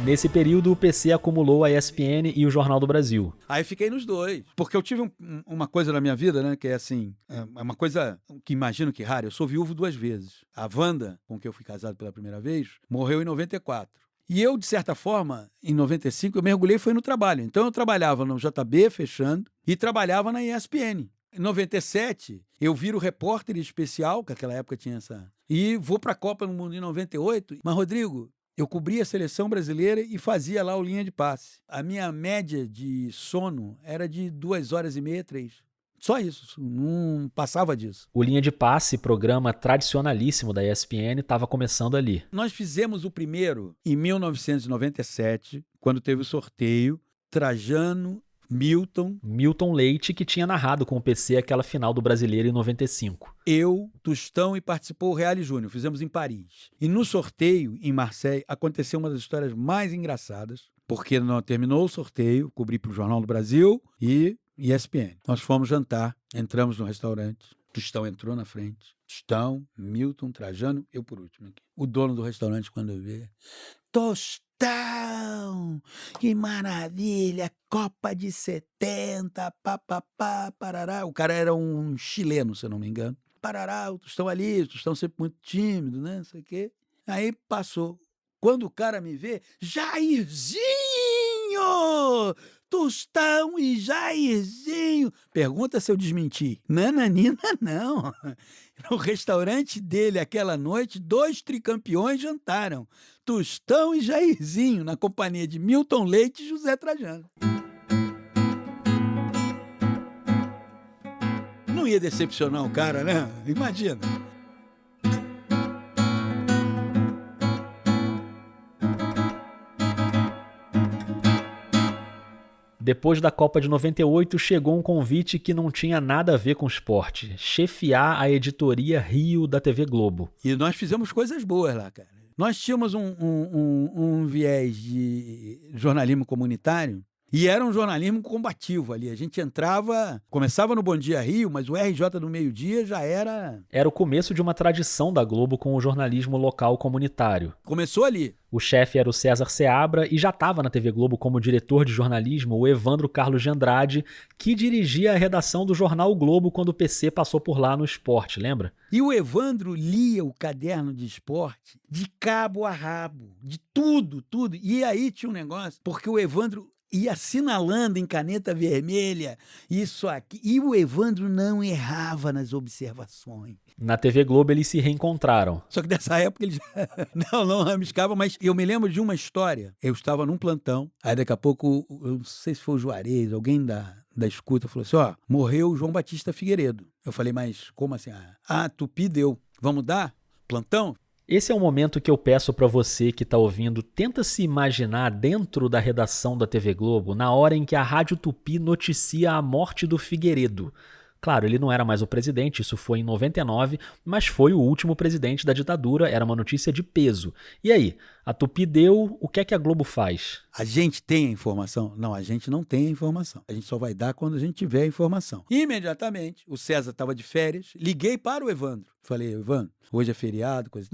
Nesse período, o PC acumulou a ESPN e o Jornal do Brasil. Aí fiquei nos dois. Porque eu tive uma coisa na minha vida, né? Que é assim, é uma coisa que imagino que rara. Eu sou viúvo 2 vezes. A Wanda, com quem eu fui casado pela primeira vez, morreu em 94. E eu, de certa forma, em 95, eu mergulhei foi no trabalho. Então eu trabalhava no JB, fechando, e trabalhava na ESPN. Em 97, eu viro repórter especial, que naquela época tinha essa... E vou para a Copa do Mundo em 98. Mas, Rodrigo, eu cobria a seleção brasileira e fazia lá o linha de passe. A minha média de sono era de 2 horas e meia, 3. Só isso, não passava disso. O Linha de Passe, programa tradicionalíssimo da ESPN, estava começando ali. Nós fizemos o primeiro em 1997, quando teve o sorteio, Trajano... Milton Leite, que tinha narrado com o PC aquela final do Brasileiro em 95. Eu, Tostão e participou o Reale Júnior, fizemos em Paris. E no sorteio, em Marseille, aconteceu uma das histórias mais engraçadas, porque terminou o sorteio, cobri para o Jornal do Brasil e ESPN. Nós fomos jantar, entramos no restaurante, Tostão entrou na frente, Tostão, Milton, Trajano, eu por último aqui. O dono do restaurante, quando eu vi, Tostão, que maravilha, Copa de 70, papapá, parará. O cara era um chileno, se eu não me engano. Parará, o Tostão ali, o Tostão sempre muito tímido, né, não sei o quê. Aí passou. Quando o cara me vê, Jairzinho! Tostão e Jairzinho. Pergunta se eu desmenti. Nananina, não. No restaurante dele, aquela noite, 2 tricampeões jantaram. Tostão e Jairzinho, na companhia de Milton Leite e José Trajano. Não ia decepcionar o cara, né? Imagina. Depois da Copa de 98, chegou um convite que não tinha nada a ver com esporte. Chefiar a editoria Rio da TV Globo. E nós fizemos coisas boas lá, cara. Nós tínhamos um viés de jornalismo comunitário e era um jornalismo combativo ali. A gente entrava, começava no Bom Dia Rio, mas o RJ do meio-dia já era... Era o começo de uma tradição da Globo com o jornalismo local comunitário. Começou ali. O chefe era o César Seabra e já estava na TV Globo como diretor de jornalismo o Evandro Carlos de Andrade, que dirigia a redação do jornal o Globo quando o PC passou por lá no esporte, lembra? E o Evandro lia o caderno de esporte de cabo a rabo, de tudo. E aí tinha um negócio, porque o Evandro... e assinalando em caneta vermelha isso aqui. E o Evandro não errava nas observações. Na TV Globo eles se reencontraram. Só que dessa época ele já não ramiscava, mas eu me lembro de uma história. Eu estava num plantão, aí daqui a pouco, eu não sei se foi o Juarez, alguém da escuta falou assim, ó, morreu o João Batista Figueiredo. Eu falei, mas como assim? Ah, Tupi deu. Vamos dar? Plantão? Esse é um momento que eu peço para você que está ouvindo, tenta se imaginar dentro da redação da TV Globo, na hora em que a Rádio Tupi noticia a morte do Figueiredo. Claro, ele não era mais o presidente, isso foi em 99, mas foi o último presidente da ditadura, era uma notícia de peso. E aí, a Tupi deu, o que é que a Globo faz? A gente tem a informação? Não, a gente não tem a informação. A gente só vai dar quando a gente tiver a informação. Imediatamente, o César estava de férias, liguei para o Evandro. Falei, Evandro, hoje é feriado, coisa.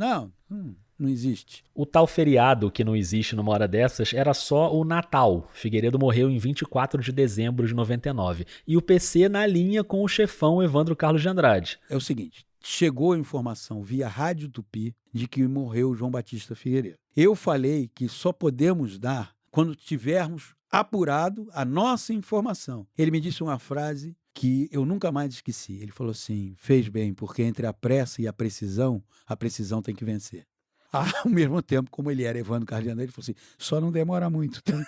Não existe. O tal feriado que não existe numa hora dessas era só o Natal. Figueiredo morreu em 24 de dezembro de 99. E o PC na linha com o chefão Evandro Carlos de Andrade. É o seguinte, chegou a informação via Rádio Tupi de que morreu o João Batista Figueiredo. Eu falei que só podemos dar quando tivermos apurado a nossa informação. Ele me disse uma frase que eu nunca mais esqueci. Ele falou assim, fez bem, porque entre a pressa e a precisão tem que vencer. Ao mesmo tempo, como ele era Evandro Carlos de Andrade, ele falou assim, só não demora muito, tá?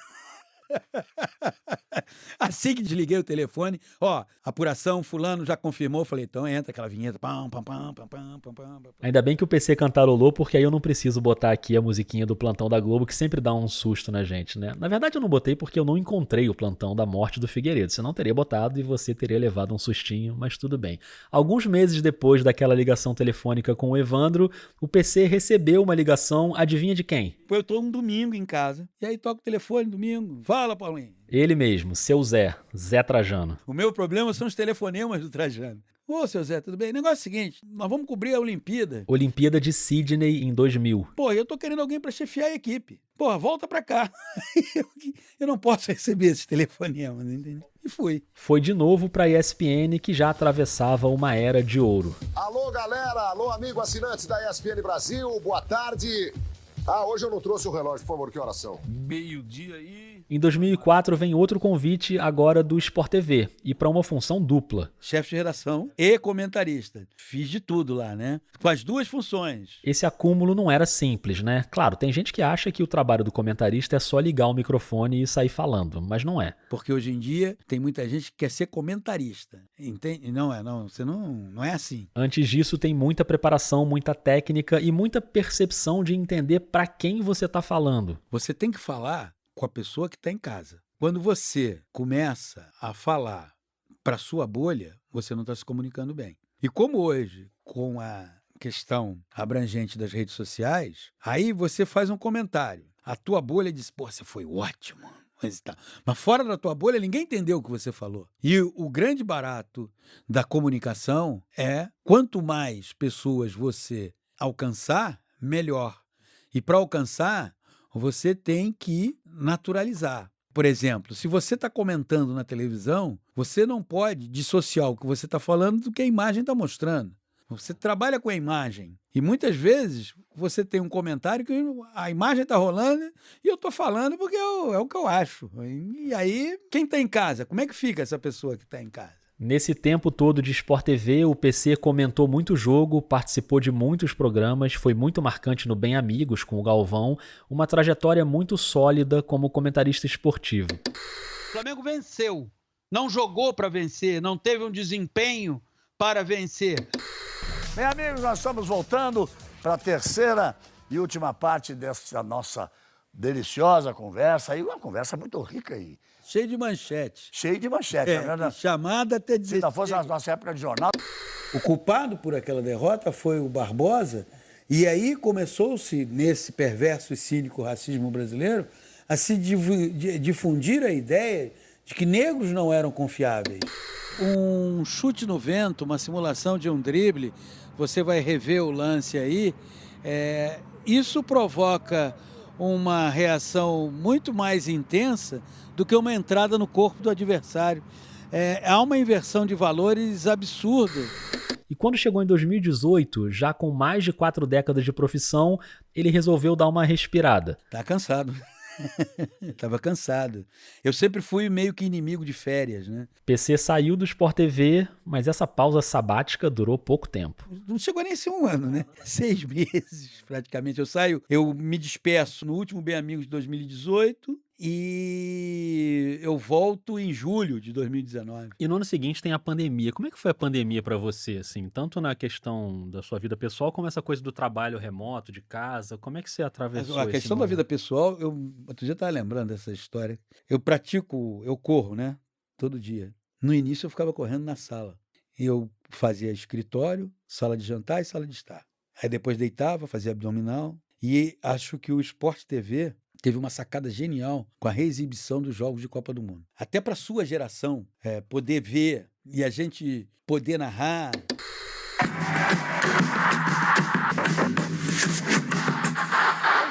Assim que desliguei o telefone, ó, apuração, fulano já confirmou, falei, então entra aquela vinheta, pam, pam, pam, pam, pam, pam, pam. Ainda bem que o PC cantarolou, porque aí eu não preciso botar aqui a musiquinha do Plantão da Globo, que sempre dá um susto na gente, né? Na verdade eu não botei porque eu não encontrei o plantão da morte do Figueiredo, senão teria botado e você teria levado um sustinho, mas tudo bem. Alguns meses depois daquela ligação telefônica com o Evandro, o PC recebeu uma ligação, adivinha de quem? Eu tô um domingo em casa, e aí toca o telefone, domingo, fala, Paulinho. Ele mesmo, seu Zé Trajano. O meu problema são os telefonemas do Trajano. Ô, seu Zé, tudo bem? O negócio é o seguinte, nós vamos cobrir a Olimpíada. Olimpíada de Sydney em 2000. Pô, eu tô querendo alguém pra chefiar a equipe. Pô, volta pra cá. Eu não posso receber esses telefonemas, entendeu? E fui. Foi de novo pra ESPN, que já atravessava uma era de ouro. Alô, galera. Alô, amigo assinantes da ESPN Brasil. Boa tarde. Hoje eu não trouxe o relógio, por favor, que horas são? Meio-dia aí. Em 2004 vem outro convite agora do Sport TV, e para uma função dupla. Chefe de redação e comentarista. Fiz de tudo lá, né? Com as duas funções. Esse acúmulo não era simples, né? Claro, tem gente que acha que o trabalho do comentarista é só ligar o microfone e sair falando, mas não é. Porque hoje em dia tem muita gente que quer ser comentarista. Entende? Não, você não é assim. Antes disso tem muita preparação, muita técnica e muita percepção de entender para quem você está falando. Você tem que falar com a pessoa que está em casa. Quando você começa a falar para sua bolha, você não está se comunicando bem. E como hoje, com a questão abrangente das redes sociais, aí você faz um comentário. A tua bolha diz, pô, você foi ótimo. Mas fora da tua bolha, ninguém entendeu o que você falou. E o grande barato da comunicação é, quanto mais pessoas você alcançar, melhor. E para alcançar, você tem que naturalizar. Por exemplo, se você está comentando na televisão, você não pode dissociar o que você está falando do que a imagem está mostrando. Você trabalha com a imagem. E muitas vezes você tem um comentário que a imagem está rolando e eu estou falando porque é o que eu acho. E aí, quem está em casa? Como é que fica essa pessoa que está em casa? Nesse tempo todo de Sport TV, o PC comentou muito jogo, participou de muitos programas, foi muito marcante no Bem Amigos com o Galvão, uma trajetória muito sólida como comentarista esportivo. O Flamengo venceu, não jogou para vencer, não teve um desempenho para vencer. Bem, amigos, nós estamos voltando para a terceira e última parte dessa nossa deliciosa conversa, e uma conversa muito rica aí. Cheio de manchete. Cheio de manchete, é verdade. Chamada até dizer. Se não fosse na nossa época de jornal. O culpado por aquela derrota foi o Barbosa, e aí começou-se, nesse perverso e cínico racismo brasileiro, a se difundir a ideia de que negros não eram confiáveis. Um chute no vento, uma simulação de um drible, você vai rever o lance aí, isso provoca uma reação muito mais intensa do que uma entrada no corpo do adversário. Há uma inversão de valores absurda. E quando chegou em 2018, já com mais de 4 décadas de profissão, ele resolveu dar uma respirada. Tá cansado. Tava cansado. Eu sempre fui meio que inimigo de férias, né? PC saiu do Sport TV, mas essa pausa sabática durou pouco tempo. Não chegou nem a ser um ano, né? 6 meses, praticamente. Eu me despeço no último Bem Amigos de 2018 e eu volto em julho de 2019. E no ano seguinte tem a pandemia. Como é que foi a pandemia pra você, assim? Tanto na questão da sua vida pessoal, como essa coisa do trabalho remoto, de casa. Como é que você atravessou A questão da vida pessoal, outro dia eu estava lembrando dessa história. Eu corro, né? Todo dia. No início eu ficava correndo na sala. Eu fazia escritório, sala de jantar e sala de estar. Aí depois deitava, fazia abdominal. E acho que o Sport TV teve uma sacada genial com a reexibição dos Jogos de Copa do Mundo. Até para sua geração poder ver e a gente poder narrar.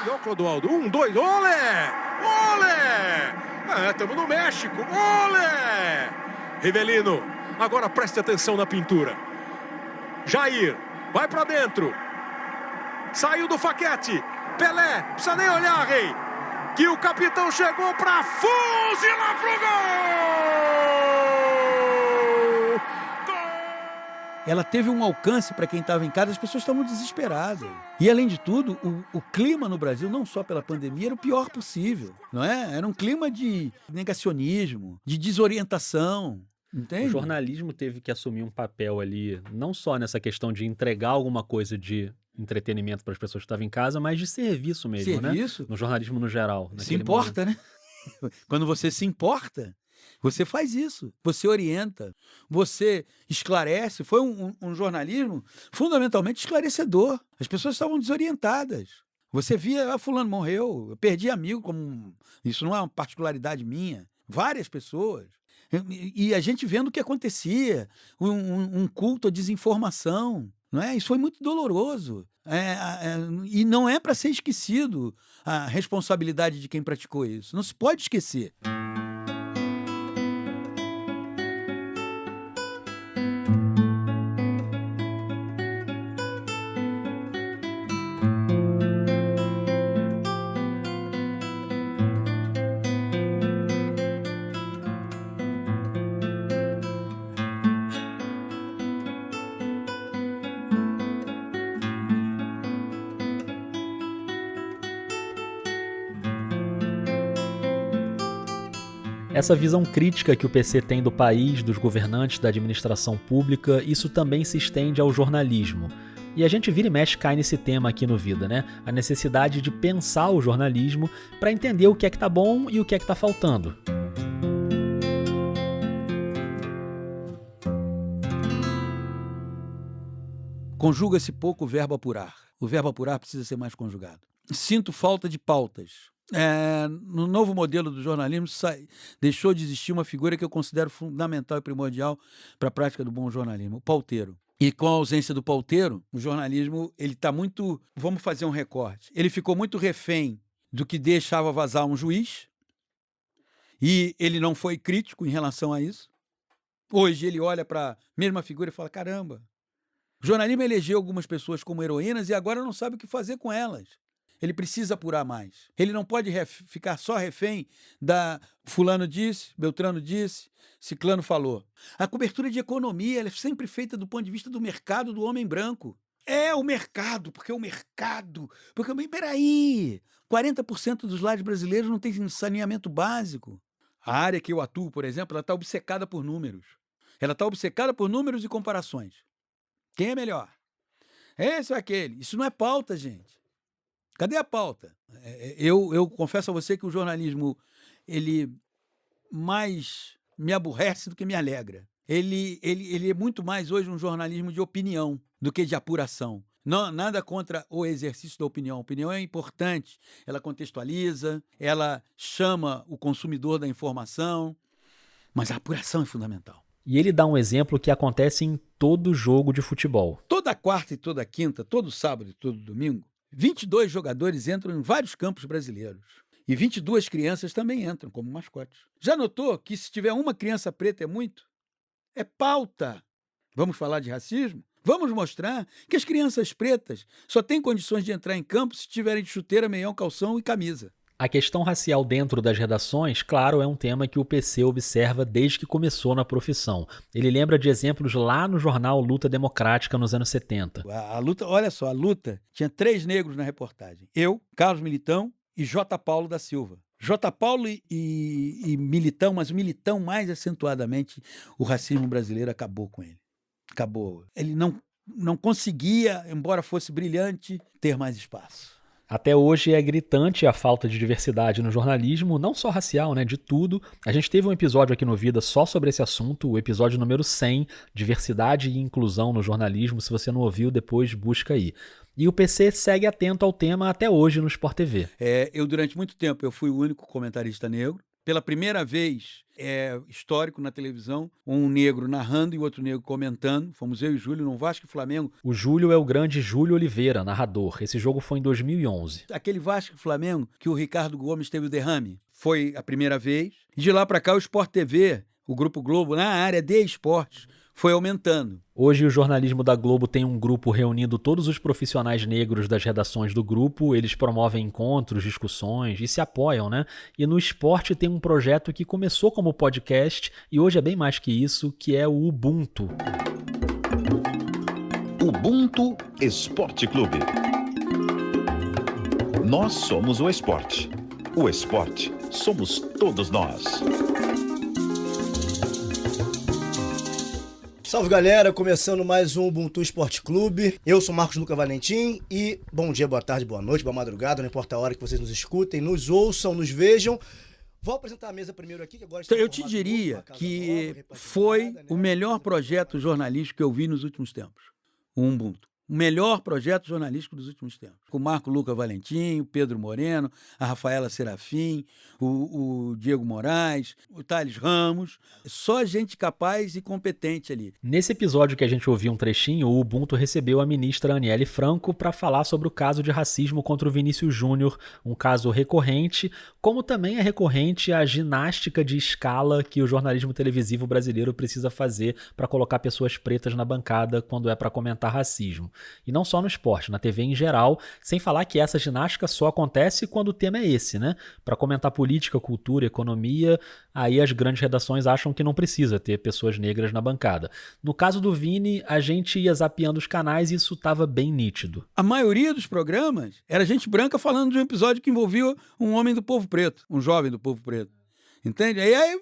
Olha o Clodoaldo. 1, 2, olé! Olé! Estamos no México. Olé! Rivelino, agora preste atenção na pintura. Jair, vai pra dentro. Saiu do Faquete. Pelé, precisa nem olhar, Rei. Que o capitão chegou pra fuzilar pro gol! Ela teve um alcance para quem estava em casa, as pessoas estavam desesperadas. E, além de tudo, o clima no Brasil, não só pela pandemia, era o pior possível, não é? Era um clima de negacionismo, de desorientação, entende? O jornalismo teve que assumir um papel ali, não só nessa questão de entregar alguma coisa de entretenimento para as pessoas que estavam em casa, mas de serviço mesmo, serviço? Né? No jornalismo no geral. Se importa, momento. Né? Quando você se importa, você faz isso, você orienta, você esclarece. Foi um jornalismo fundamentalmente esclarecedor. As pessoas estavam desorientadas. Você via, fulano morreu, eu perdi amigo, isso não é uma particularidade minha. Várias pessoas. E a gente vendo o que acontecia, um culto à desinformação. Não é? Isso foi muito doloroso. E não é para ser esquecido a responsabilidade de quem praticou isso. Não se pode esquecer. Essa visão crítica que o PC tem do país, dos governantes, da administração pública, isso também se estende ao jornalismo. E a gente vira e mexe cai nesse tema aqui no Vida, né? A necessidade de pensar o jornalismo para entender o que é que tá bom e o que é que tá faltando. Conjuga-se pouco o verbo apurar. O verbo apurar precisa ser mais conjugado. Sinto falta de pautas. No novo modelo do jornalismo deixou de existir uma figura que eu considero fundamental e primordial para a prática do bom jornalismo, o pauteiro. E com a ausência do pauteiro, o jornalismo ele está muito... Vamos fazer um recorte. Ele ficou muito refém do que deixava vazar um juiz e ele não foi crítico em relação a isso. Hoje ele olha para a mesma figura e fala, caramba, o jornalismo elegeu algumas pessoas como heroínas e agora não sabe o que fazer com elas. Ele precisa apurar mais. Ele não pode ficar só refém da fulano disse, Beltrano disse, ciclano falou. A cobertura de economia ela é sempre feita do ponto de vista do mercado do homem branco. O mercado, porque o mercado... Peraí, 40% dos lares brasileiros não tem saneamento básico. A área que eu atuo, por exemplo, ela está obcecada por números. Ela está obcecada por números e comparações. Quem é melhor? Esse ou aquele? Isso não é pauta, gente. Cadê a pauta? Eu confesso a você que o jornalismo ele mais me aborrece do que me alegra. Ele é muito mais hoje um jornalismo de opinião do que de apuração. Não, nada contra o exercício da opinião. A opinião é importante, ela contextualiza, ela chama o consumidor da informação, mas a apuração é fundamental. E ele dá um exemplo que acontece em todo jogo de futebol. Toda quarta e toda quinta, todo sábado e todo domingo, 22 jogadores entram em vários campos brasileiros. E 22 crianças também entram como mascotes. Já notou que se tiver uma criança preta é muito? É pauta. Vamos falar de racismo? Vamos mostrar que as crianças pretas só têm condições de entrar em campo se tiverem de chuteira, meião, calção e camisa. A questão racial dentro das redações, claro, é um tema que o PC observa desde que começou na profissão. Ele lembra de exemplos lá no jornal Luta Democrática nos anos 70. A luta, olha só, a luta tinha 3 negros na reportagem. Eu, Carlos Militão e J. Paulo da Silva. J. Paulo e Militão, mas o Militão mais acentuadamente, o racismo brasileiro acabou com ele. Acabou. Ele não conseguia, embora fosse brilhante, ter mais espaço. Até hoje é gritante a falta de diversidade no jornalismo, não só racial, né, de tudo. A gente teve um episódio aqui no Vida só sobre esse assunto, o episódio número 100, Diversidade e Inclusão no Jornalismo. Se você não ouviu, depois busca aí. E o PC segue atento ao tema até hoje no Sport TV. Eu, durante muito tempo, eu fui o único comentarista negro. Pela primeira vez, histórico na televisão, um negro narrando e o outro negro comentando. Fomos eu e Júlio no Vasco e Flamengo. O Júlio é o grande Júlio Oliveira, narrador. Esse jogo foi em 2011. Aquele Vasco e Flamengo que o Ricardo Gomes teve o derrame. Foi a primeira vez. E de lá para cá, o Sport TV, o Grupo Globo, na área de esportes, foi aumentando. Hoje o jornalismo da Globo tem um grupo reunindo todos os profissionais negros das redações do grupo, eles promovem encontros, discussões e se apoiam, né? E no esporte tem um projeto que começou como podcast e hoje é bem mais que isso, que é o Ubuntu. Ubuntu Esporte Clube. Nós somos o esporte. O esporte somos todos nós. Salve galera, começando mais um Ubuntu Esporte Clube. Eu sou Marcos Luca Valentim e bom dia, boa tarde, boa noite, boa madrugada, não importa a hora que vocês nos escutem, nos ouçam, nos vejam. Vou apresentar a mesa primeiro aqui, que agora está. Eu te diria que foi o melhor projeto jornalístico que eu vi nos últimos tempos. O Ubuntu. O melhor projeto jornalístico dos últimos tempos. Com o Marco Luca Valentim, o Pedro Moreno, a Rafaela Serafim, o Diego Moraes, o Thales Ramos. Só gente capaz e competente ali. Nesse episódio que a gente ouviu um trechinho, o Ubuntu recebeu a ministra Aniele Franco para falar sobre o caso de racismo contra o Vinícius Júnior, um caso recorrente, como também é recorrente a ginástica de escala que o jornalismo televisivo brasileiro precisa fazer para colocar pessoas pretas na bancada quando é para comentar racismo. E não só no esporte, na TV em geral, sem falar que essa ginástica só acontece quando o tema é esse, né? Para comentar política, cultura, economia, aí as grandes redações acham que não precisa ter pessoas negras na bancada. No caso do Vini, a gente ia zapeando os canais e isso estava bem nítido. A maioria dos programas era gente branca falando de um episódio que envolvia um homem do povo preto, um jovem do povo preto. Entende? Aí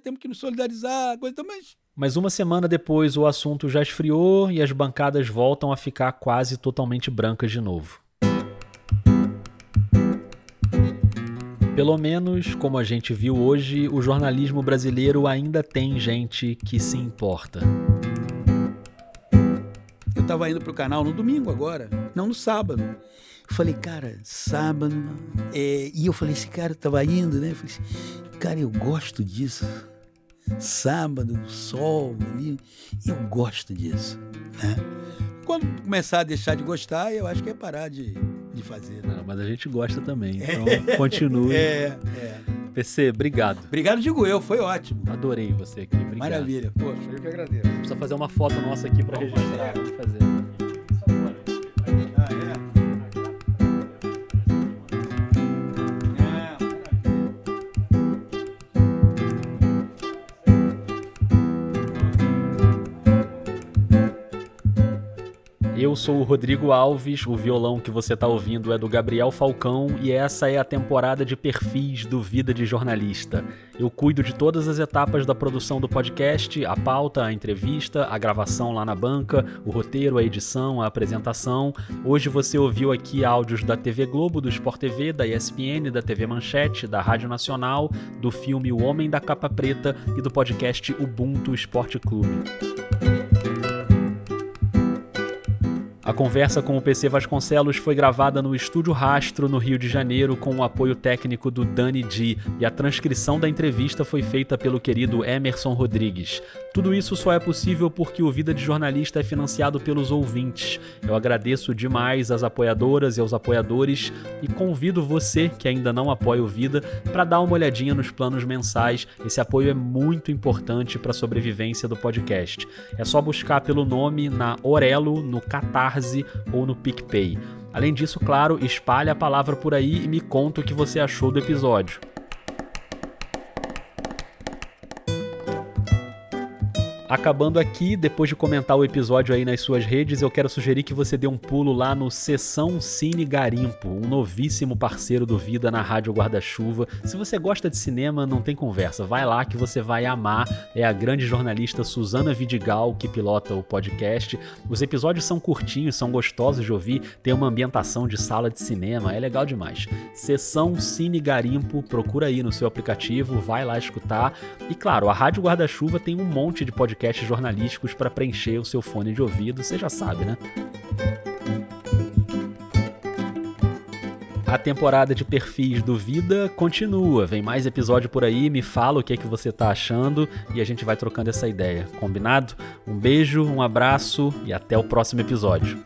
temos que nos solidarizar, coisa também. Mas uma semana depois o assunto já esfriou e as bancadas voltam a ficar quase totalmente brancas de novo. Pelo menos, como a gente viu hoje, o jornalismo brasileiro ainda tem gente que se importa. Eu estava indo pro canal no domingo agora, não no sábado. Eu falei, cara, sábado... E eu falei, esse cara estava indo, né? Eu falei assim, cara, eu gosto disso. Sábado, sol ali, eu gosto disso, né? Quando começar a deixar de gostar, eu acho que é parar de fazer. Não, mas a gente gosta também, então continue. PC, obrigado. Obrigado, digo eu, foi ótimo. Adorei você aqui, obrigado. Maravilha, poxa, eu que agradeço. Precisa fazer uma foto nossa aqui para registrar, vamos fazer. Eu sou o Rodrigo Alves, o violão que você está ouvindo é do Gabriel Falcão e essa é a temporada de perfis do Vida de Jornalista. Eu cuido de todas as etapas da produção do podcast, a pauta, a entrevista, a gravação lá na banca, o roteiro, a edição, a apresentação. Hoje você ouviu aqui áudios da TV Globo, do Sport TV, da ESPN, da TV Manchete, da Rádio Nacional, do filme O Homem da Capa Preta e do podcast Ubuntu Esporte Clube. A conversa com o PC Vasconcelos foi gravada no Estúdio Rastro, no Rio de Janeiro, com o apoio técnico do Dani Di, e a transcrição da entrevista foi feita pelo querido Emerson Rodrigues. Tudo isso só é possível porque o Vida de Jornalista é financiado pelos ouvintes. Eu agradeço demais às apoiadoras e aos apoiadores e convido você, que ainda não apoia o Vida, para dar uma olhadinha nos planos mensais. Esse apoio é muito importante para a sobrevivência do podcast. É só buscar pelo nome na Orelo, no Catarse ou no PicPay. Além disso, claro, espalhe a palavra por aí e me conta o que você achou do episódio. Acabando aqui, depois de comentar o episódio aí nas suas redes, eu quero sugerir que você dê um pulo lá no Sessão Cine Garimpo, um novíssimo parceiro do Vida na Rádio Guarda-Chuva. Se você gosta de cinema, não tem conversa, vai lá que você vai amar. É a grande jornalista Suzana Vidigal que pilota o podcast. Os episódios são curtinhos, são gostosos de ouvir, tem uma ambientação de sala de cinema, é legal demais. Sessão Cine Garimpo, procura aí no seu aplicativo, vai lá escutar. E claro, a Rádio Guarda-Chuva tem um monte de podcasts jornalísticos para preencher o seu fone de ouvido, você já sabe, né? A temporada de perfis do Vida continua, vem mais episódio por aí, me fala o que é que você tá achando e a gente vai trocando essa ideia, combinado? Um beijo, um abraço e até o próximo episódio.